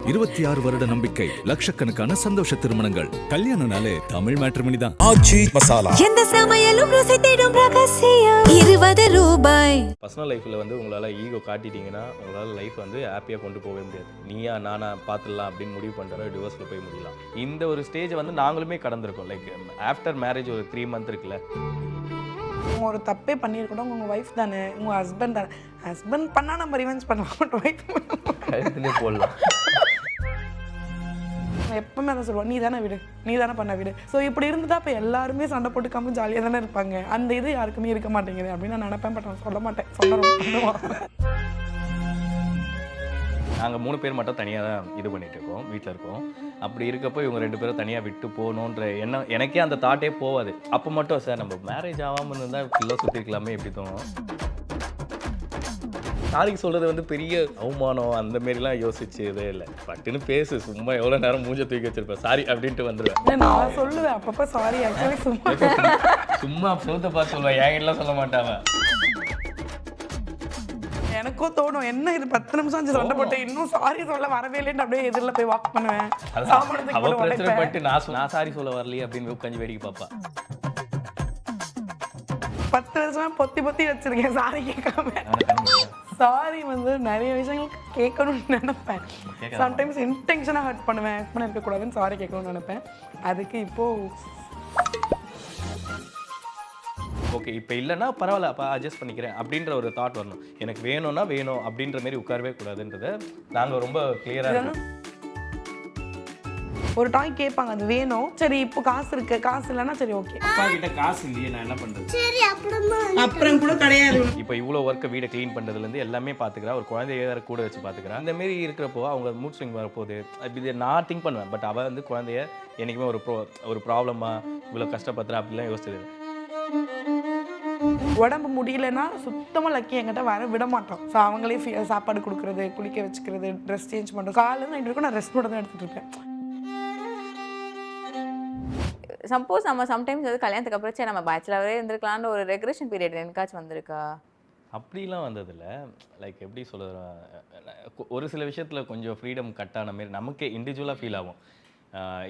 26 வருட நம்பிக்கை, லட்சக்கணக்கான சந்தோஷ திருமணங்கள். கல்யாணம்னாலே தமிழ் மேட்ரிமோனி தான். ஆச்சி மசாலா. எந்த சமையலும் ருசி தேடும் ரகசியம். 20 ரூபாய். பர்சனல் லைஃப்பில் வந்து உங்களால் ஈகோ காட்டிட்டீங்கன்னா உங்களால் லைஃப் வந்து ஹாப்பியாக கொண்டு போகவே முடியாது. நீயா நானா பார்த்துடலாம் அப்படின்னு முடிவு பண்ணுறோம், டிவோர்ஸில் போய் முடியலாம். இந்த ஒரு ஸ்டேஜ் வந்து நாங்களுமே கடந்திருக்கோம். லைக் ஆஃப்டர் மேரேஜ் ஒரு 3 மந்த் இருக்குல்ல, ஒரு தப்பே பண்ணியிருக்கட்டும், உங்கள் ஒய்ஃப் தானே, உங்கள் ஹஸ்பண்ட் தானே. ஹஸ்பண்ட் பண்ணால் நம்ம ரிவெஞ்ச் பண்ணலாம், ஒய்ஃப் கழுத்துலேயே போடலாம். எப்பவுமே அதை சொல்லுவோம், நீ தானே விடு, நீ தானே பண்ண விடு. ஸோ இப்படி இருந்துட்டா இப்போ எல்லாருமே சண்டை போட்டுக்காம ஜாலியாக தானே இருப்பாங்க. அந்த இது யாருக்குமே இருக்க மாட்டேங்குது அப்படின்னு நான் நினைப்பேன். பட் நான் சொல்ல மாட்டேன், சொல்லுவோம். நாங்கள் 3 பேர் மட்டும் தனியாக தான் இது பண்ணிட்டு இருக்கோம், வீட்டில் இருக்கோம். அப்படி இருக்கப்போ இவங்க 2 பேரும் தனியாக விட்டு போகணுன்ற எண்ணம் எனக்கே அந்த தாட்டே போகாது. அப்போ மட்டும் சார் நம்ம மேரேஜ் ஆகாமல் இருந்தால் பிள்ளை சுற்றிருக்கலாமே எப்படி தோணும். சாரிக்கு சொல்கிறது வந்து பெரிய அவமானம் அந்த மாரிலாம் யோசிச்சதே இல்லை. பட்டுன்னு பேசு, சும்மா எவ்வளோ நேரம் மூஞ்ச தூக்கி வச்சிருப்பேன், சாரி அப்படின்ட்டு வந்துடுவேன். நான் சொல்லுவேன் அப்பப்போ சாரி, ஆக்சுவலி சும்மா சோத்தை பார்த்து சொல்லுவேன், என்கிட்டலாம் சொல்ல மாட்டாங்க. எனக்கும் தோணும், என்ன இது 10 நிமிஷம் ஆச்சு சண்டை போட்டு இன்னும் சாரி சொல்ல வரவே இல்லைன்னு அப்படியே எதிரில் போய் வாக் பண்ணுவேன். அவ பிரச்சனைப்பட்டு நான் சாரி சொல்ல வரலையே அப்படின்னு உட்காந்து வேடிக்கை பார்ப்பா. 10 வருஷமா பொத்தி வச்சிருக்கேன் சாரி கேட்காம. சாரி வந்து நிறைய விஷயங்களுக்கு கேட்கணும்னு நினைப்பேன். சம்டைம்ஸ் இன்டென்ஷனாக ஹர்ட் பண்ணுவேன், பண்ண இருக்கக்கூடாதுன்னு சாரி கேட்கணும்னு நினைப்பேன். அதுக்கு இப்போது ஓகே இப்போ இல்லைன்னா பரவாயில்ல, அப்போ அட்ஜஸ்ட் பண்ணிக்கிறேன் அப்படின்ற ஒரு தாட் வரணும். எனக்கு வேணும்னா வேணும் அப்படின்ற மாரி உட்காரவே கூடாதுன்றதை நாங்கள் ரொம்ப கிளியராக இருக்கோம். ஒரு டாய் கேட்பாங்க, அது வேணும், சரி இப்போ காசு இருக்கு, காசு இல்லைன்னா சரி ஓகே. அப்பா கிட்ட காசு இல்லையே, நான் என்ன பண்றது? சரி அப்புறம் கூட கிடையாது. இப்போ இவ்வளோ ஒர்க்கை வீடை க்ளீன் பண்ணுறதுலேருந்து எல்லாமே பார்த்துக்கிறா, ஒரு குழந்தைய வேறு கூட வச்சு பார்த்துக்கிறா. அந்த மாரி இருக்கிறப்போ அவங்க மூட் ஸ்விங் வரப்போகுது. இது நான் திங்க் பண்ணுவேன். பட் அவள் வந்து குழந்தைய என்றைக்குமே ஒரு ப்ராப்ளமாக இவ்வளோ கஷ்டப்படுத்துறா அப்படிலாம் யோசிச்சது. உடம்பு முடியலன்னா சுத்தமாக லக்கி என்கிட்ட வர விட மாட்டோம். ஸோ அவங்களே சாப்பாடு கொடுக்குறது, குளிக்க வச்சுக்கிறது, ட்ரெஸ் சேஞ்ச் பண்ணுறது. காலையில் நைட்டு வரைக்கும் நான் ரெஸ்ட் மட்டும் தான் எடுத்துகிட்டு இருக்கேன். சப்போஸ் நம்ம சம்டைம்ஸ் வந்து கல்யாணத்துக்கு அப்புறம் சரி நம்ம பேச்சுலரே இருந்திருக்கலாம்னு ஒரு ரெக்ரெஷன் பீரியட் எனக்காச்சும் வந்திருக்கா? அப்படிலாம் வந்ததில்ல. லைக் எப்படி சொல்கிற, ஒரு சில விஷயத்தில் கொஞ்சம் ஃப்ரீடம் கட் ஆன மாரி நமக்கே இண்டிவிஜுவலாக ஃபீல் ஆகும்.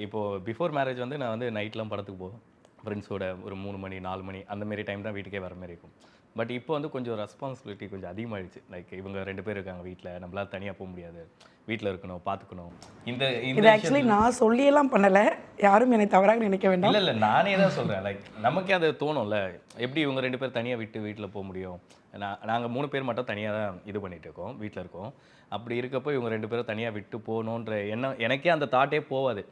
இப்போது பிஃபோர் மேரேஜ் வந்து நான் வந்து நைட்லாம் படத்துக்கு போவேன் ஃப்ரெண்ட்ஸோட, ஒரு 3 மணி 4 மணி அந்த மாரி டைம் தான் வீட்டுக்கே வர மாதிரி இருக்கும். பட் இப்போ வந்து கொஞ்சம் ரெஸ்பான்சிபிலிட்டி கொஞ்சம் அதிகமாகிடுச்சு. லைக் இவங்க 2 பேர் இருக்காங்க வீட்டில், நம்மளால் தனியாக போக முடியாது, வீட்டில் இருக்கணும், பார்த்துக்கணும். இது ஆக்சுவலி நான் சொல்லியெல்லாம் பண்ணலை, யாரும் என்னை தவறாக நினைக்க வேண்டாம். இல்லை நானே தான் சொல்கிறேன். லைக் நமக்கே அது தோணும்ல, எப்படி இவங்க 2 பேர் தனியாக விட்டு வீட்டில் போக முடியும். நாங்கள் 3 பேர் மட்டும் தனியாக தான் இது பண்ணிகிட்டு இருக்கோம், வீட்டில் இருக்கோம். அப்படி இருக்கப்போ இவங்க 2 பேரும் தனியாக விட்டு போகணுன்ற எண்ணம் எனக்கே அந்த தாட்டே போகாது.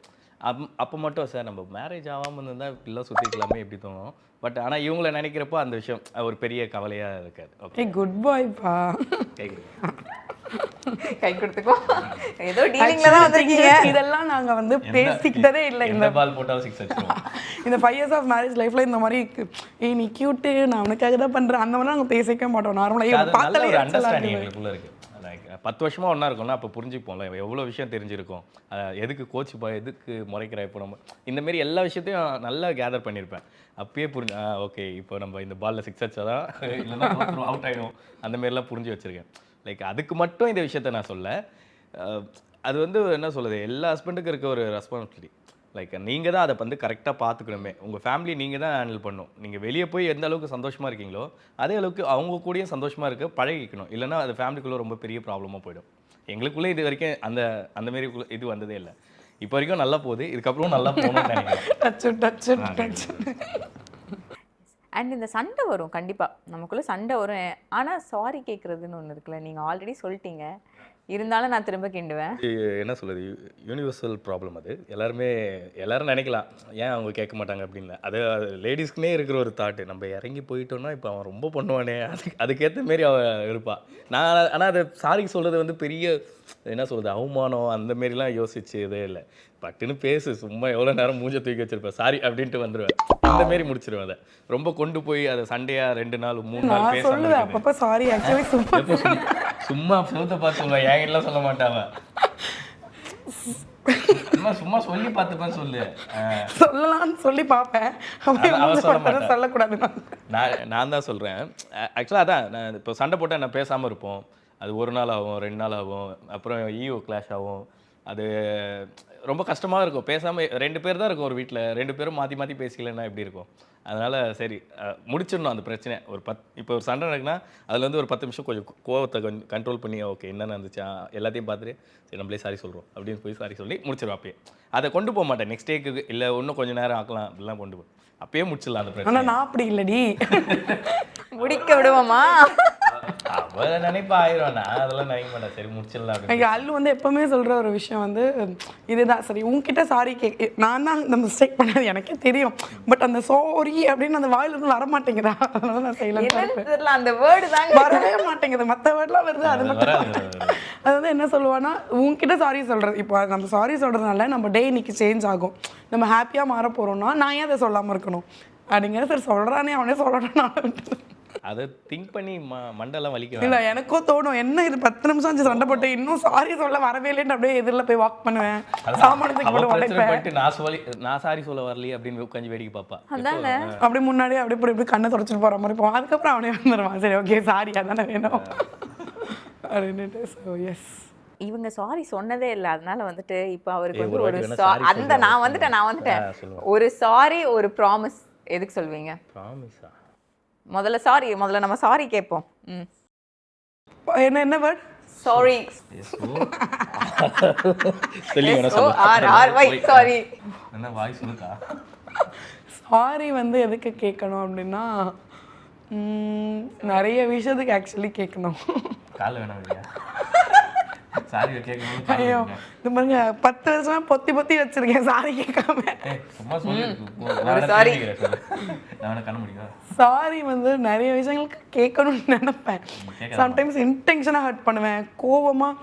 அப்போ மட்டும் சார் நம்ம மேரேஜ் ஆகாமல் இருந்தால் இப்படிலாம் சுற்றிக்கலாமே எப்படி தோணும். பட் ஆனால் இவங்களை நினைக்கிறப்போ அந்த விஷயம் ஒரு பெரிய கவலையாக இருக்காது. ஓகே குட் பாய்ப்பா, கை கொடுத்துக்கோ, ஏதோ டீலிங்ல தான் வந்திருக்கீங்க. இதெல்லாம் நாங்க வந்து பேசிக்கிட்டதே இல்லை. இந்த பால் போட்டாலும் 6 அடிச்சிடுவோம். இந்த 5 years ஆஃப் மேரேஜ் லைஃப்ல இந்த மாதிரி ஏய் நீ கியூட்டு, நான் உனக்காக தான் பண்றேன் அந்த மாதிரி நாங்கள் பேசிக்க மாட்டோம். நார்மலாக பார்த்தாலே ஒரு அண்டர்ஸ்டாண்டிங் எங்களுக்குள்ள இருக்கு. 10 வருஷமாக ஒன்றா இருக்கோம்னா அப்போ புரிஞ்சுப்போம்ல, எவ்வளோ விஷயம் தெரிஞ்சிருக்கும். எதுக்கு கோச்சுப்பா, எதுக்கு முறைக்கிற, இப்போ நம்ம இந்தமாரி எல்லா விஷயத்தையும் நல்லா கேதர் பண்ணியிருப்பேன். அப்பயே ஓகே இப்போ நம்ம இந்த பாலில் 6 அடிச்சா தான் இல்லைன்னா அவுட் ஆகிடும், அந்தமாரிலாம் புரிஞ்சு வச்சுருக்கேன். லைக் அதுக்கு மட்டும் இந்த விஷயத்த நான் சொல்ல, அது வந்து என்ன சொல்லுது, எல்லா ஹஸ்பண்டுக்கும் இருக்க ஒரு ரெஸ்பான்சிபிலிட்டி. லைக் நீங்கள் தான் அதை வந்து கரெக்டாக பார்த்துக்கணுமே. உங்கள் ஃபேமிலி நீங்கள் தான் ஹேண்டில் பண்ணணும். நீங்கள் வெளியே போய் எந்த அளவுக்கு சந்தோஷமாக இருக்கீங்களோ அதே அளவுக்கு அவங்க கூடயும் சந்தோஷமாக இருக்க பழகிக்கணும். இல்லைனா அது ஃபேமிலிக்குள்ளே ரொம்ப பெரிய ப்ராப்ளமாக போயிடும். எங்களுக்குள்ளே இது வரைக்கும் அந்த மாரி இது வந்ததே இல்லை. இப்போ வரைக்கும் நல்லா போகுது, இதுக்கப்புறம் நல்லா போகணும்னு நினைக்கிறேன். அண்ட் இந்த சண்டை வரும், கண்டிப்பாக நமக்குள்ளே சண்டை வரும். ஆனால் சாரி கேட்குறதுன்னு ஒன்று இருக்குல்ல, நீங்கள் ஆல்ரெடி சொல்லிட்டீங்க, இருந்தாலும் நான் திரும்ப கிண்டுவேன். என்ன சொல்லுது, யூனிவர்சல் ப்ராப்ளம் அது. எல்லாரும் நினைக்கலாம் ஏன் அவங்க கேட்க மாட்டாங்க அப்படின்னு. அது லேடிஸ்க்குனே இருக்கிற ஒரு தாட்டு. நம்ம இறங்கி போயிட்டோம்னா இப்போ அவன் ரொம்ப பண்ணுவானே, அதுக்கேற்ற மாரி அவன் இருப்பாள். ஆனால் அதை சாரிக்கு சொல்கிறது வந்து பெரிய என்ன சொல்கிறது அவமானம் அந்த மாரிலாம் யோசிச்சதே இல்லை. பட்டுன்னு பேசு, சும்மா எவ்வளோ நேரம் மூஞ்ச தூக்கி வச்சிருப்பேன், சாரி அப்படின்ட்டு வந்துடுவேன். இந்த மாரி முடிச்சிருவேன். அதை ரொம்ப கொண்டு போய் அதை சண்டையாக 2 நாள் 3 நாள் பேச சொல்லுவேன் அப்பப்போ சாரி. ஆக்சுவலி சும்மா சோத்தை பார்த்து சொல்லுவேன், என்கிட்டலாம் சொல்ல மாட்டாங்க. சும்மா சொல்லி பார்த்துப்பேன், சொல்லலாம்னு சொல்லி பார்ப்பேன், சொல்லக்கூடாது. நான் தான் சொல்கிறேன். ஆக்சுவலாக அதான், நான் இப்போ சண்டை போட்டால் நான் பேசாமல் இருப்போம். அது 1 நாள் ஆகும், 2 நாள் ஆகும், அப்புறம் ஈகோ கிளாஷ் ஆகும். அது ரொம்ப கஷ்டமாக இருக்கும். பேசாமல் 2 பேர் தான் இருக்கும் ஒரு வீட்டில், 2 பேரும் மாற்றி மாற்றி பேசிக்கலன்னா எப்படி இருக்கும்? அதனால் சரி முடிச்சிடணும் அந்த பிரச்சனை. இப்போ ஒரு சண்டை நடக்குன்னா அதில் வந்து ஒரு 10 நிமிஷம் கொஞ்சம் கோவத்தை கொஞ்சம் கண்ட்ரோல் பண்ணி ஓகே என்ன நடந்துச்சா எல்லாத்தையும் பார்த்துட்டு சரி நம்மளே சாரி சொல்கிறோம் அப்படின்னு போய் சாரி சொல்லி முடிச்சிடுவோம். அப்பயே அதை கொண்டு போக மாட்டேன் நெக்ஸ்ட் டேக்கு, இல்லை இன்னும் கொஞ்சம் நேரம் ஆக்கலாம் அப்படிலாம் கொண்டு போய் அப்பயே முடிச்சிடலாம் அந்த பிரச்சனை. ஆனால் நான் அப்படி இல்லடி, முடிக்க விடுவோமா? அவளை நினைப்பா ஆயிரும், நான் அதெல்லாம் நினைக்க மாட்டேன். சரி முடிச்சிடலாம். எங்கள் அல்லு வந்து எப்போவுமே சொல்கிற ஒரு விஷயம் வந்து இதுதான், சரி உங்ககிட்ட சாரி நான் தான் இந்த மிஸ்டேக் பண்ணது எனக்கே தெரியும், பட் அந்த சாரி அப்படின்னு அந்த வாயிலிருந்து வர மாட்டேங்குதா, அதனால நான் செய்யலாம். அந்த வேர்டு தான் வரவே மாட்டேங்குது, மற்ற வேர்ட்லாம் வருது அது மட்டும். அது வந்து என்ன சொல்லுவான்னா உங்ககிட்ட சாரி சொல்கிறது, இப்போ நம்ம சாரி சொல்கிறதுனால நம்ம டே இன்னைக்கு சேஞ்ச் ஆகும், நம்ம ஹாப்பியாக மாற போகிறோம்னா நான் ஏன் அதை சொல்லாமல் இருக்கணும் அப்படிங்கிறத சரி சொல்கிறானே அவனே சொல்லணும். அதை திங்க் பண்ணி மண்டெல்லாம் வலிக்க இல்லை எனக்கும் தோணும் என்ன இது 10 நிமிஷம் ஆச்சு சண்டை போட்டு இன்னும் சாரி சொல்ல வரவே இல்லைன்னு அப்படியே எதிரில் போய் வாக் பண்ணுவேன், சாமானத்துக்கு போட்டு உடைப்பேன், நான் சாரி சொல்ல வரலையே அப்படின்னு உட்காந்து வேடிக்கை பார்ப்பா. அப்படி முன்னாடியே அப்படி இப்படி கண்ணை தொடச்சிட்டு போகிற மாதிரி போவோம். அதுக்கப்புறம் அவனே வந்துடுவான், சரி ஓகே சாரி அதானே வேணும் அப்படின்ட்டு. ஸோ எஸ் இவங்க சாரி சொன்னதே இல்லை, அதனால வந்துட்டு இப்போ அவருக்கு வந்து ஒரு அந்த நான் வந்துட்டேன் ஒரு சாரி ஒரு ப்ராமிஸ் எதுக்கு சொல்வீங்க? ப்ராமிஸா? முதல்ல நம்ம சாரி கேட்போம். என்ன வேர்ட்? சாரி. சாரி என்ன வாய்ஸ் இருக்கா? சாரி வந்து எதுக்கு கேட்கணும் அப்படின்னா நிறைய விஷயத்துக்கு ஆக்சுவலி கேட்கணும். கால வேணாம் இல்லையா? சாரி கேட்கணும். ஐயோ இந்த பாருங்க 10 வருஷமா பொத்தி பொத்தி வச்சிருக்கேன் சாரி கேட்காம. சும்மா சொல்லு. சாரி. நான் கண்ண முடியும். சாரி வந்து நிறைய விஷயங்களுக்கு கேட்கணும்னு நினைப்பேன். சம்டைம்ஸ் இன்டென்ஷனாக ஹர்ட் பண்ணுவேன், கோவமாக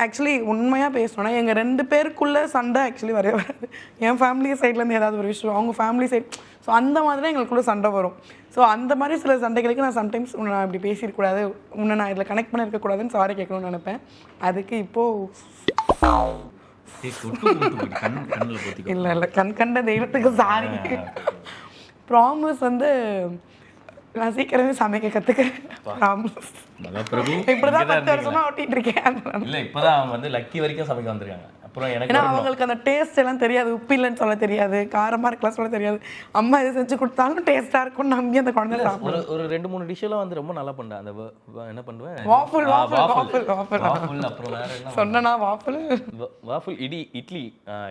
ஆக்சுவலி உண்மையாக பேசணும்னா எங்கள் 2 பேருக்குள்ளே சண்டை ஆக்சுவலி வரவே வராது. என் ஃபேமிலி சைட்லேருந்து ஏதாவது ஒரு விஷயம், அவங்க ஃபேமிலி சைட், ஸோ அந்த மாதிரி தான் எங்களுக்குள்ளே சண்டை வரும். ஸோ அந்த மாதிரி சில சண்டைகளுக்கு நான் சம்டைம்ஸ் உன்னை நான் இப்படி பேசியிருக்கூடாது, உன்னை நான் இதில் கனெக்ட் பண்ணி இருக்கக்கூடாதுன்னு சாரி கேட்கணும்னு நினைப்பேன். அதுக்கு இப்போது இல்லை கண் கண்ட தெய்வத்துக்கு சாரி. ப்ராமிஸ் வந்து நான் சீக்கிரமே சமைக்க கற்றுக்கிறேன். ப்ராமிஸ் இப்படிதான் 10 வருஷமா ஓட்டிட்டு இருக்கேன். இல்லை இப்போதான் அவங்க வந்து லக்கி வரைக்கும் சமைக்க வந்திருக்காங்க. அப்புறம் எனக்கு ஏன்னா அவங்களுக்கு அந்த டேஸ்ட் எல்லாம் தெரியாது, உப்பு இல்லைன்னு சொல்ல தெரியாது, காரமாக இருக்கலாம் சொல்ல தெரியாது. அம்மா எது செஞ்சு கொடுத்தாலும் டேஸ்ட்டாக இருக்கும்னு நம்பி அந்த குழந்தை சாப்பிடும். ஒரு 2-3 டிஷ்ஷெல்லாம் வந்து ரொம்ப நல்லா பண்ணுறேன். அந்த என்ன பண்ணுவேன், வாஃபிள். அப்புறம் வேற என்ன சொன்னா வாஃபிள்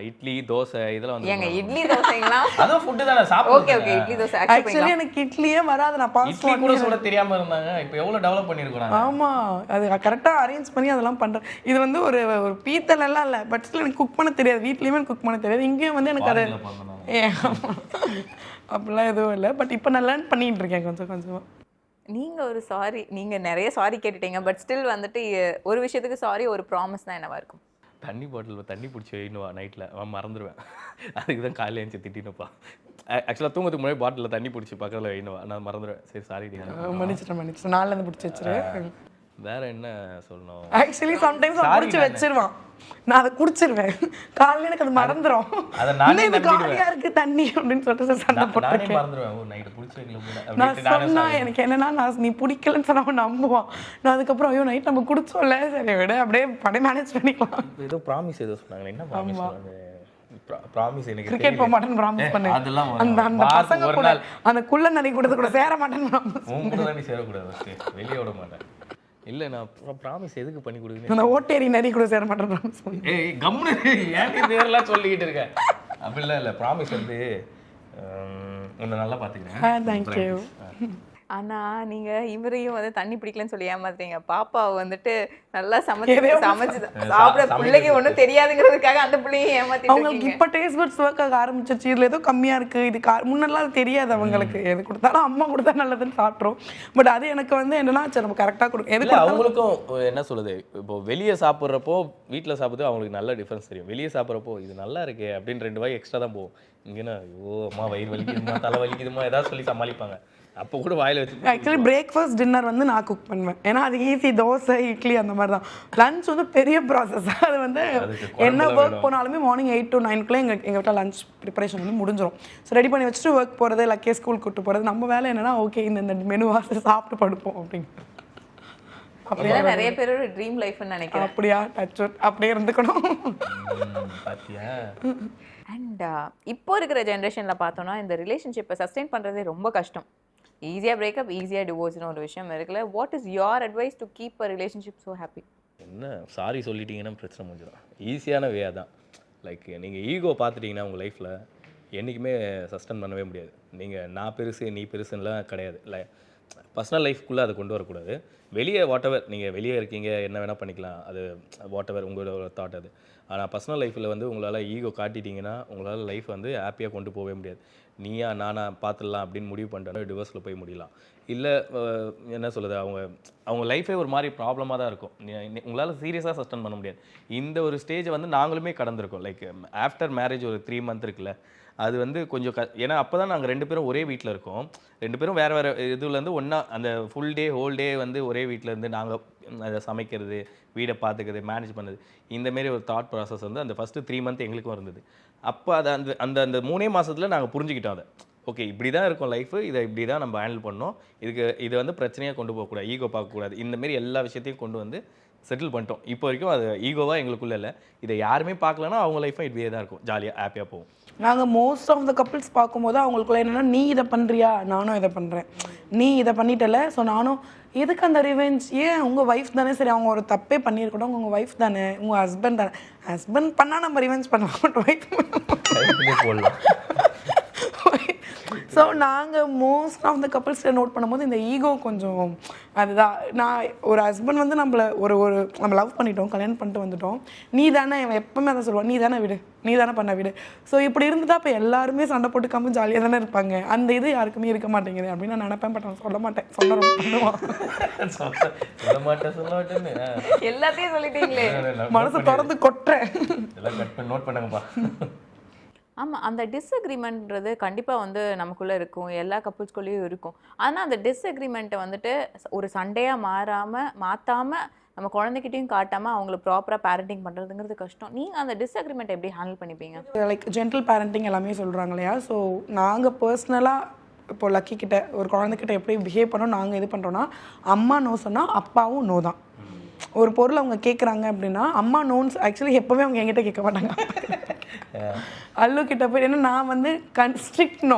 இட்லி தோசை இதெல்லாம் வந்து ஏங்க இட்லி தோசைங்களா? அதுவும் ஃபுட் தானே சாப்பிடுங்க. ஓகே இட்லி தோசை ஆக்சுவலி எனக்கு இட்லியே வராது, நான் இட்லி கூட சுட தெரியாம இருந்தாங்க. இப்போ எவ்வளவு டெவலப் பண்ணிருக்காங்க. ஆமா அது கரெக்டா அரேஞ்ச் பண்ணி அதெல்லாம் பண்றேன். இது வந்து ஒரு பீத்தல் எல்லாம் இல்ல, பட் எனக்கு குக் பண்ண தெரியாது, வீட்லயுமே குக் பண்ண தெரியாது, இங்கேயும் வந்து எனக்கு அது அப்படிலாம் எதுவும் இல்லை. பட் இப்போ நான் லேர்ன் பண்ணிட்டு இருக்கேன் கொஞ்சம் கொஞ்சமா. நீங்க ஒரு சாரி, நீங்க நிறைய சாரி கேட்டுட்டீங்க, பட் ஸ்டில் வந்துட்டு ஒரு விஷயத்துக்கு சாரி ஒரு ப்ராமிஸ் தான் என்னவா இருக்கும்? தண்ணி பாட்டில் தண்ணி பிடிச்சி வைனுவா நைட்டில் அவன் மறந்துடுவேன். அதுக்கு தான் காலையில் எழுந்து திட்டினப்பா. ஆக்சுவலாக தூங்கத்துக்கு முன்னாடி பாட்டிலில் தண்ணி பிடிச்சி பக்கத்தில் வைனுவா, நான் மறந்துடுவேன். சரி சாரி மன்னிச்சிட்டேன் நாளிலேருந்து பிடிச்சி வச்சிரு. வேற என்ன சொல்லணும்? ஆக்சுவலி சம்டைம்ஸ் பிடிச்சி வச்சிருவான், நான் அதை குடிச்சிருவேன், காலையில் எனக்கு அது மறந்துடும். காலியா இருக்கு தண்ணி அப்படின்னு சொல்லிட்டு சண்டை போட்டு நான் சொன்னா எனக்கு என்னன்னா நீ பிடிக்கலன்னு சொன்னா நம்புவான். நான் அதுக்கப்புறம் ஐயோ நைட் நம்ம குடிச்சோம்ல சரி விட அப்படியே படை மேனேஜ் பண்ணிக்கலாம். ஏதோ ப்ராமிஸ் ஏதோ சொன்னாங்க, என்ன ப்ராமிஸ்? ப்ராமிஸ் எனக்கு கிரிக்கெட் போக மாட்டேன்னு ப்ராமிஸ் பண்ணு. அதெல்லாம் அந்த பசங்க கூட அந்த குள்ள நதி கூட சேர மாட்டேன்னு ப்ராமிஸ். உன் கூட தான் நீ சேரக்கூடாது, வெளியே விட மாட்டேன். இல்லை நான் ப்ராமிஸ் எதுக்கு பண்ணி கொடுக்குறேன்? அந்த ஓட்டேரி நரி கூட சேர மாட்டேன் ப்ராமிஸ் பண்ணி. ஏய் கம்முனு ஏன் நீ பேரெல்லாம் சொல்லிக்கிட்டு இருக்கேன்? அப்படிலாம் இல்லை, ப்ராமிஸ் வந்து உன்னை நல்லா பார்த்துக்கிறேன். தேங்க்யூ. ஆனா நீங்க இவரையும் வந்து தண்ணி பிடிக்கலன்னு சொல்லி ஏமாத்துறீங்க. பாப்பாவை வந்துட்டு நல்லா சமைச்சு சாப்பிட பிள்ளைக்கு ஒன்றும் தெரியாதுங்கிறதுக்காக அந்த பிள்ளையும் ஏமாத்தி. அவங்களுக்கு இப்போ டேஸ்ட் பட்ஸ் ஒர்க் ஆக ஆரம்பிச்சிருச்சு, இதுல ஏதோ கம்மியா இருக்கு, இது முன்னெல்லாம் தெரியாது அவங்களுக்கு. எது கொடுத்தாலும் அம்மா கொடுத்தா நல்லதுன்னு சாப்பிட்றோம். பட் அது எனக்கு வந்து என்னன்னா சரி நம்ம கரெக்டாக கொடுக்கும். எதுக்கு அவங்களுக்கும் என்ன சொல்லுது, இப்போ வெளியே சாப்பிட்றப்போ வீட்டில் சாப்பிட்றது அவங்களுக்கு நல்ல டிஃப்ரென்ஸ் தெரியும். வெளியே சாப்பிட்றப்போ இது நல்லா இருக்கு அப்படின்னு 2 வாய் எக்ஸ்ட்ரா தான் போகும். இங்கன்னா ஐயோ அம்மா வயிறு வலிக்குதுமா தலை வலிக்குதுமா ஏதாவது சொல்லி சமாளிப்பாங்க. அப்போ கூட வாயில் வச்சு. ஆக்சுவலி பிரேக்ஃபாஸ்ட் டின்னர் வந்து நான் குக் பண்ணுவேன், ஏன்னா அது ஈஸி, தோசை இட்லி அந்த மாதிரி தான். லஞ்ச் வந்து பெரிய ப்ராசஸ். அது வந்து என்ன ஒர்க் போனாலுமே மார்னிங் 8 to 9 எங்கள் வீட்டில் லஞ்ச் ப்ரிப்பரேஷன் வந்து முடிஞ்சிடும். ஸோ ரெடி பண்ணி வச்சுட்டு ஒர்க் போகிறது, லக்கே ஸ்கூல் கூப்பிட்டு போகிறது. நம்ம வேலை என்னன்னா ஓகே இந்த மெனுவாக சாப்பிட்டு படுப்போம் அப்படிங்க. இதெல்லாம் நிறைய பேரோட ட்ரீம் லைஃப்னு நினைக்கிறேன். அப்படியா? டச் அப்படியே இருந்துக்கணும். பாத்தியா? அண்ட் இப்போ இருக்கிற ஜென்ரேஷனில் பார்த்தோன்னா இந்த ரிலேஷன்ஷிப்பை சஸ்டெயின் பண்ணுறதே ரொம்ப கஷ்டம். ஈஸியாக பிரேக்கப், ஈஸியாக டிவோர்ஸ்னு ஒரு விஷயம் இருக்குல்ல. What is your advice to keep a relationship so happy? என்ன சாரி சொல்லிட்டீங்கன்னா பிரச்சனை முடிஞ்சிடும். ஈஸியான வே தான். லைக் நீங்கள் ஈகோ பார்த்துட்டிங்கன்னா உங்கள் லைஃப்பில் என்றைக்குமே சஸ்டெயின் பண்ணவே முடியாது. நீங்கள் நான் பெருசு நீ பெருசுன்னெலாம் கிடையாது. இல்லை, பர்சனல் லைஃப்குள்ளே அதை கொண்டு வரக்கூடாது. வெளியே வாட்டெவர் நீங்கள் வெளியே இருக்கீங்க, என்ன வேணால் பண்ணிக்கலாம், அது வாட்டெவர் உங்களோட தாட் அது. ஆனால் பர்சனல் லைஃப்பில் வந்து உங்களால் ஈகோ காட்டிட்டீங்கன்னா உங்களால் லைஃப் வந்து ஹாப்பியாக கொண்டு போகவே முடியாது. நீயா நானா பார்த்துடலாம் அப்படின்னு முடிவு பண்ணிட்டாலும் டிவோர்ஸில் போய் முடியலாம். இல்லை என்ன சொல்லுது, அவங்க லைஃபே ஒரு மாதிரி ப்ராப்ளமாக தான் இருக்கும். உங்களால் சீரியஸாக சஸ்டெயின் பண்ண முடியாது. இந்த ஒரு ஸ்டேஜை வந்து நாங்களுமே கடந்திருக்கோம். லைக் ஆஃப்டர் மேரேஜ் ஒரு 3 month இருக்குல்ல, அது வந்து கொஞ்சம் ஏன்னா அப்போ தான் நாங்கள் 2 பேரும் ஒரே வீட்டில் இருக்கோம். 2 பேரும் வேறு வேறு இதுலேருந்து ஒன்றா அந்த ஃபுல் டே ஹோல் டே வந்து ஒரே வீட்டில் இருந்து நாங்கள் அதை சமைக்கிறது, வீடை பார்த்துக்கிறது, மேனேஜ் பண்ணுறது, இந்தமாரி ஒரு தாட் ப்ராசஸ் வந்து அந்த ஃபஸ்ட்டு 3 month எங்களுக்கும் இருந்தது. அப்போ அதை அந்த அந்த அந்த 3 மாதத்தில் நாங்கள் புரிஞ்சுக்கிட்டோம் அதை. ஓகே, இப்படி தான் இருக்கும் லைஃபு, இதை இப்படி தான் நம்ம ஹேண்டில் பண்ணோம், இது வந்து பிரச்சனையாக கொண்டு போகக்கூடாது, ஈகோ பார்க்கக்கூடாது, இந்தமாரி எல்லா விஷயத்தையும் கொண்டு வந்து செட்டில் பண்ணிட்டோம். இப்போ வரைக்கும் அது ஈகோவாக எங்களுக்குள்ளே இல்லை. இதை யாருமே பார்க்கலன்னா அவங்க லைஃப்பும் இப்படியே தான் இருக்கும், ஜாலியாக ஹாப்பியாக போகும். நாங்கள் மோஸ்ட் ஆஃப் த கப்பிள்ஸ் பார்க்கும்போது அவங்களுக்குள்ள என்னென்னா, நீ இதை பண்ணுறியா, நானும் இதை பண்ணுறேன், நீ இதை பண்ணிட்டல ஸோ நானும், எதுக்கு அந்த ரிவெஞ்ச், ஏன் உங்கள் ஒய்ஃப் தானே, சரி அவங்க ஒரு தப்பே பண்ணியிருக்கட்டும், உங்கள் ஒய்ஃப் தானே, உங்கள் ஹஸ்பண்ட் தானே, ஹஸ்பண்ட் பண்ணால் நம்ம ரிவெஞ்ச் பண்ண மாட்டோம், ஒய்ஃப் போடலாம். ஸோ நாங்கள் மோஸ்ட் ஆஃப் த கப்பிள்ஸில் நோட் பண்ணும்போது இந்த ஈகோ கொஞ்சம் அதுதான். நான் ஒரு ஹஸ்பண்ட் வந்து நம்ம லவ் பண்ணிட்டோம், கல்யாணம் பண்ணிட்டு வந்துட்டோம், நீ தானே, எப்பவுமே அதை சொல்லுவான், நீ தானே விடு, நீ தானே பண்ண விடு. ஸோ இப்படி இருந்துட்டா இப்போ எல்லாருமே சண்டை போட்டுக்காம ஜாலியாக தானே இருப்பாங்க. அந்த இது யாருக்குமே இருக்க மாட்டேங்குது அப்படின்னு நான் நினைப்பேன். பட் நான் சொல்ல மாட்டேன், சொல்ல பண்ணுவான். எல்லாத்தையும் சொல்லிட்டீங்களே, மனசை திறந்து கொட்டுறேன். நோட் பண்ணுங்கப்பா. ஆமாம், அந்த டிஸ்அக்ரிமெண்ட்ன்றது கண்டிப்பாக வந்து நமக்குள்ளே இருக்கும், எல்லா கப்புள்ஸ்குள்ளேயும் இருக்கும். ஆனால் அந்த டிஸ்அக்ரிமெண்ட்டை வந்துட்டு ஒரு சண்டையாக மாற்றாமல் நம்ம குழந்தைகிட்டையும் காட்டாமல் அவங்கள ப்ராப்பராக பேரண்டிங் பண்ணுறதுங்கிறது கஷ்டம். நீங்கள் அந்த டிஸ்அக்ரிமெண்ட் எப்படி ஹேண்டில் பண்ணிப்பீங்க? லைக் ஜென்டில் பேரண்டிங் எல்லாமே சொல்கிறாங்க இல்லையா. ஸோ நாங்கள் பர்சனலாக இப்போ லக்கி கிட்ட ஒரு குழந்தைகிட்ட எப்படி பிஹேவ் பண்ணோம் நாங்கள் இது பண்ணுறோன்னா, அம்மா நோ சொன்னால் அப்பாவும் நோ தான். ஒரு பொருள் அவங்க கேட்குறாங்க அப்படின்னா அம்மா நோன்ஸ் ஆக்சுவலி எப்போவுமே அவங்க என்கிட்ட கேட்க மாட்டாங்க. அல்லு கிட்ட போய் ஏன்னா நான் வந்து ஸ்ட்ரிக்ட் நோ,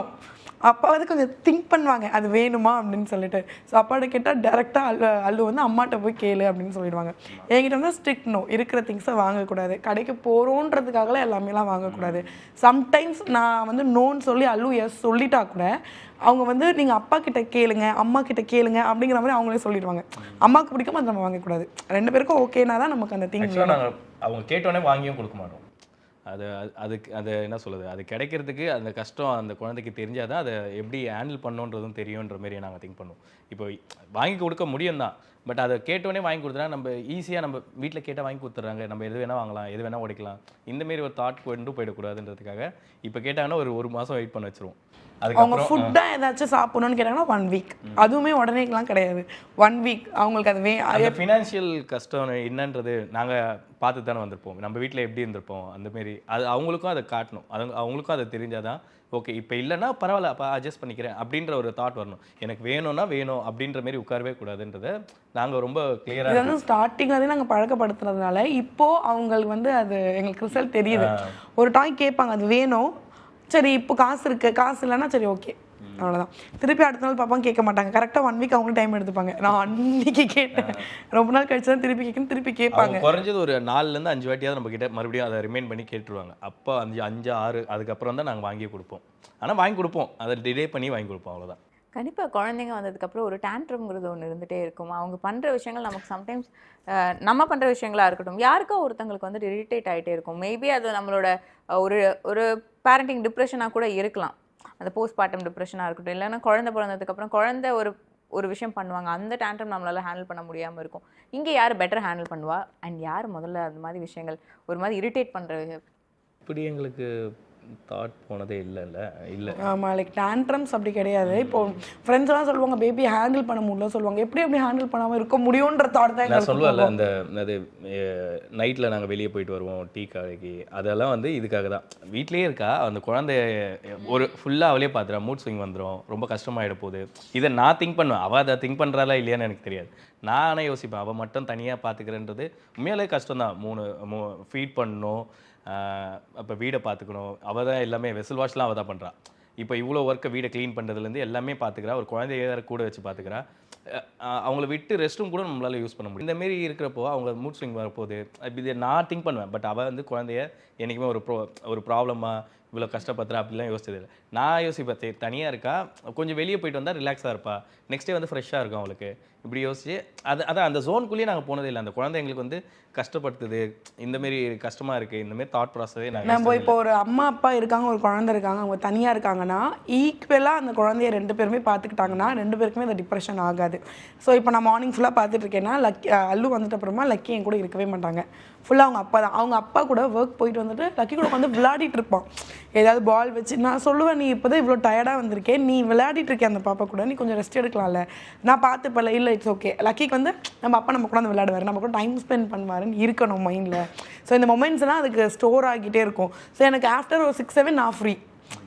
அப்பா வந்து கொஞ்சம் திங்க் பண்ணுவாங்க அது வேணுமா அப்படின்னு சொல்லிட்டு. ஸோ அப்பாட்ட கேட்டால் டேரெக்டாக அல்லு வந்து அம்மாட்ட போய் கேளு அப்படின்னு சொல்லிடுவாங்க. என்கிட்ட வந்து ஸ்ட்ரிக்ட் நோ, இருக்கிற திங்ஸை வாங்கக்கூடாது, கடைக்கு போகிறோன்றதுக்காகலாம் எல்லாமேலாம் வாங்கக்கூடாது. சம்டைம்ஸ் நான் வந்து நோன்னு சொல்லி அல்லு எஸ் சொல்லிட்டா கூட அவங்க வந்து நீங்கள் அப்பா கிட்ட கேளுங்க, அம்மா கிட்ட கேளுங்க அப்படிங்கிற மாதிரி அவங்களே சொல்லிடுவாங்க. அம்மாவுக்கு பிடிக்கும் அது நம்ம வாங்கக்கூடாது, 2 பேருக்கும் ஓகேனா தான் நமக்கு அந்த திங். அவங்க கேட்டோடனே வாங்கியும் கொடுக்க மாட்டோம். அது என்ன சொல்லுது, அது கிடைக்கிறதுக்கு அந்த கஷ்டம் அந்த குழந்தைக்கு தெரிஞ்சால் தான் அதை எப்படி ஹேண்டில் பண்ணணுன்றதும் தெரியுன்ற மாரி நாங்கள் திங்க் பண்ணுவோம். இப்போ வாங்கி கொடுக்க முடியும் தான், பட் அதை கேட்டோடனே வாங்கி கொடுத்தா நம்ம ஈஸியாக நம்ம வீட்டில் கேட்டால் வாங்கி கொடுத்துட்றாங்க, நம்ம எது வேணால் வாங்கலாம், எது வேணால் உடைக்கலாம், இந்தமாரி ஒரு தாட் கொண்டு போயிடக்கூடாதுன்றதுக்காக இப்போ கேட்டாங்கன்னா ஒரு மாதம் வெயிட் பண்ண வச்சுருவோம். அவங்க ஃபுட்டாக ஏதாச்சும் சாப்பிடணும்னு கேட்டாங்கன்னா 1 week, அதுவுமே உடனேக்கெலாம் கிடையாது, 1 week அவங்களுக்கு அது அந்த ஃபினான்ஷியல் கஷ்டம் என்னன்றது நாங்கள் பார்த்து தானே வந்திருப்போம். நம்ம வீட்டில் எப்படி இருந்திருப்போம் அந்தமாரி அது அவங்களுக்கும் அதை காட்டணும், அவங்களுக்கும் அதை தெரிஞ்சால் தான் ஓகே இப்போ இல்லைன்னா பரவாயில்ல அப்போ அட்ஜஸ்ட் பண்ணிக்கிறேன் அப்படின்ற ஒரு தாட் வரணும். எனக்கு வேணும்னா வேணும் அப்படின்ற மாரி உட்காரவே கூடாதுன்றதை நாங்கள் ரொம்ப கிளியராக இது வந்து ஸ்டார்டிங்லேயே நாங்கள் பழக்கப்படுத்துறதுனால இப்போது அவங்களுக்கு வந்து அது எங்களுக்கு ரிசல்ட் தெரியுது. ஒரு டைம் கேட்பாங்க அது வேணும், சரி இப்போ காசு இருக்குது, காசு இல்லைன்னா சரி ஓகே அவ்வளோதான். திருப்பி அடுத்த நாள் பார்ப்பாங்க, கேட்க மாட்டாங்க. கரெக்டாக 1 week அவங்க டைம் எடுத்துப்பாங்க. நான் அன்னைக்கு கேட்டேன், ரொம்ப நாள் கழிச்சு தான் திருப்பி கேட்கணும், திருப்பி கேட்பாங்க. குறைஞ்சது ஒரு 4லேருந்து 5 வாட்டியாவது நம்ம கிட்ட மறுபடியும் அதை ரிமைண்ட் பண்ணி கேட்டுருவாங்க. அப்போ 5 6 அதுக்கப்புறம் தான் நாங்கள் வாங்கி கொடுப்போம். ஆனால் வாங்கி கொடுப்போம், அதை டிலே பண்ணி வாங்கி கொடுப்போம், அவ்வளோதான். கண்டிப்பாக குழந்தைங்க வந்ததுக்கப்புறம் ஒரு டேண்ட்ரம்ங்கிறது ஒன்று இருந்துகிட்டே இருக்கும். அவங்க பண்ணுற விஷயங்கள் நமக்கு சம்டைம்ஸ் நம்ம பண்ணுற விஷயங்களாக இருக்கட்டும், யாருக்கோ ஒருத்தங்களுக்கு வந்து இரிட்டேட் ஆகிட்டே இருக்கும். மேபி அது நம்மளோட ஒரு பேரண்டிங் டிப்ரெஷனாக கூட இருக்கலாம், அந்த போஸ்ட்மார்ட்டம் டிப்ரெஷனாக இருக்கட்டும். இல்லைன்னா குழந்தை பிறந்ததுக்கப்புறம் குழந்தை ஒரு விஷயம் பண்ணுவாங்க, அந்த டேண்ட்ரம் நம்மளால் ஹேண்டில் பண்ண முடியாமல் இருக்கும். இங்கே யார் பெட்டர் ஹேண்டில் பண்ணுவா அண்ட் யார் முதல்ல அந்த மாதிரி விஷயங்கள் ஒரு மாதிரி இரிட்டேட் பண்ணுற இப்படி எங்களுக்கு தாட் போனதே இல்லை ஆமாம், லைக் டேண்ட்ரம்ஸ் அப்படி கிடையாது. இப்போ ஃப்ரெண்ட்ஸ் எல்லாம் சொல்லுவாங்க பேபி ஹேண்டில் பண்ண முடியல சொல்லுவாங்க. எப்படி ஹேண்டில் பண்ணாமல் இருக்க முடியுன்ற தாட் தான் நான் சொல்லுவேன்ல, அந்த அது நைட்டில் நாங்கள் வெளியே போயிட்டு வருவோம் டீ கடைக்கு, அதெல்லாம் வந்து இதுக்காக தான். வீட்லேயே இருக்கா அந்த குழந்தை, ஒரு ஃபுல்லாக அவளே பார்த்துறா, மூட் ஸ்விங் வந்துடும், ரொம்ப கஷ்டமாயிட போகுது. இதை நான் திங்க் பண்ணுவேன், அவள் அதை திங்க் பண்ணுறாளா இல்லையான்னு எனக்கு தெரியாது. நானே யோசிப்பேன், அவள் மட்டும் தனியாக பார்த்துக்கிறேன்றது உண்மையாலே கஷ்டம் தான். ஃபீட் பண்ணணும், அப்போ வீடை பார்த்துக்கணும், அவள் தான் எல்லாமே. வெசல் வாஷ்லாம் அவள் தான் பண்ணுறான். இப்போ இவ்வளோ ஒர்க்கை வீடை க்ளீன் பண்ணுறதுலேருந்து எல்லாமே பார்த்துக்கிறா. ஒரு குழந்தைய கூட வச்சு பார்த்துக்கிறா. அவங்கள விட்டு ரெஸ்ட் ரூம் கூட நம்மளால் யூஸ் பண்ண முடியும். இந்தமாரி இருக்கிறப்போ அவங்க மூட் ஸ்விங் வரப்போகுது, இதை நான் திங்க் பண்ணுவேன். பட் அவள் வந்து குழந்தைய என்றைக்குமே ஒரு ப்ராப்ளமாக இவ்வளோ கஷ்டப்படுறா அப்படிலாம் யோசிச்சது இல்லை. நான் யோசிப்பேன், தனியாக இருக்கா, கொஞ்சம் வெளியே போயிட்டு வந்தால் ரிலாக்ஸாக இருப்பா, நெக்ஸ்ட் டே வந்து ஃப்ரெஷ்ஷாக இருக்கும் அவளுக்கு. இப்படி யோசிச்சு அதான் அந்த ஜோனுக்குள்ளேயே நாங்கள் போனதே இல்லை. அந்த குழந்தை எங்களுக்கு வந்து கஷ்டப்படுத்துது, இந்தமாரி கஷ்டமாக இருக்குது, இந்தமாரி தாட் ப்ராசஸே நம்ம இப்போ ஒரு அம்மா அப்பா இருக்காங்க, ஒரு குழந்தை இருக்காங்க, அவங்க தனியாக இருக்காங்கன்னா ஈக்குவலாக அந்த குழந்தைய 2 பேருமே பார்த்துக்கிட்டாங்கன்னா 2 பேருக்குமே அந்த டிப்ரெஷன் ஆகாது. ஸோ இப்போ நான் மார்னிங் ஃபுல்லாக பார்த்துட்டு இருக்கேன்னா அல்லு வந்துட்டு அப்புறமா லக்கி என் கூட இருக்கவே மாட்டாங்க. ஃபுல்லாக அவங்க அப்பா தான். அவங்க அப்பா கூட ஒர்க் போயிட்டு வந்துட்டு லக்கி கூட வந்து விளையாடிட்டு இருப்பான். ஏதாவது பால் வச்சு நான் சொல்லுவேன், நீ இப்போ தான் இவ்வளோ டயர்டாக வந்திருக்கேன், நீ விளையாடிட்டு இருக்கேன் அந்த பாப்பா கூட, நீ கொஞ்சம் ரெஸ்ட் எடுக்கலாம்ல. நான் பார்த்துப்பல, இல்லை இட்ஸ் ஓகே. லக்கிக்கு வந்து நம்ம அப்பா நம்ம கூட வந்து விளையாடுவார், நம்ம கூட டைம் ஸ்பெண்ட் பண்ணுவாருன்னு இருக்கணும் மைண்டில். ஸோ இந்த மொமெண்ட்ஸ்லாம் அதுக்கு ஸ்டோர் ஆகிட்டே இருக்கும். ஸோ எனக்கு ஆஃப்டர் ஒரு 6-7 நான் ஃப்ரீ.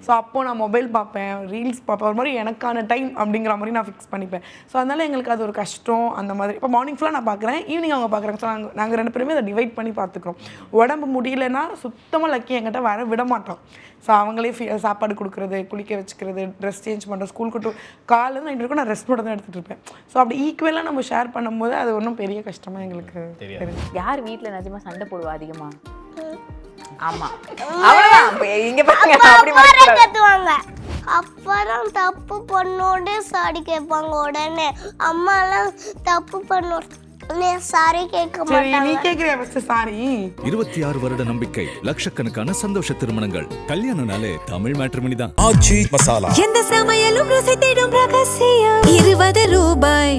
ஸோ அப்போது நான் மொபைல் பார்ப்பேன், ரீல்ஸ் பார்ப்பேன், ஒரு மாதிரி எனக்கான டைம் அப்படிங்கிற மாதிரி நான் ஃபிக்ஸ் பண்ணிப்பேன். ஸோ அதனால் எங்களுக்கு அது ஒரு கஷ்டம் அந்த மாதிரி. இப்போ மார்னிங் ஃபுல்லாக நான் பார்க்குறேன், ஈவினிங் அவங்க பார்க்குறாங்க. ஸோ நாங்கள் 2 பேருமே அதை டிவைட் பண்ணி பார்த்துக்குறோம். உடம்பு முடியலன்னா சுத்தமாக லக்கி என்கிட்ட வர விட மாட்டோம். ஸோ அவங்களே சாப்பாடு கொடுக்குறது, குளிக்க வச்சுக்கிறது, ட்ரெஸ் சேஞ்ச் பண்ணுறது, ஸ்கூலுக்கு காலையில் நைட் வரைக்கும் நான் ரெஸ்ட் மட்டும் தான் எடுத்துகிட்டு இருப்பேன். ஸோ அப்படி ஈக்குவலாக நம்ம ஷேர் பண்ணும்போது அது ஒன்றும் பெரிய கஷ்டமாக எங்களுக்கு தெரியும். யார் வீட்டில் நிஜமாக சண்டை போடுவா அதிகமாக? ஆமா, அவ்வளவுதான். இங்க பாருங்க, அப்படி கத்துவாங்க. அப்புறம் தப்பு பண்ணோட சாரி கேட்பாங்க. உடனே அம்மா எல்லாம் தப்பு பண்ணோடனே சாரி கேட்க மாட்டாங்க. நீ கேக்குறியா ஃபர்ஸ்ட் சாரி? 26 வருட நம்பிக்கை, லட்சக்கணக்கான சந்தோஷ திருமணங்கள். கல்யாணம்னாலே தமிழ் மேட்ரிமோனி தான். எந்த சமையலும் ருசி தேடும் ரகசியம். 20 ரூபாய்.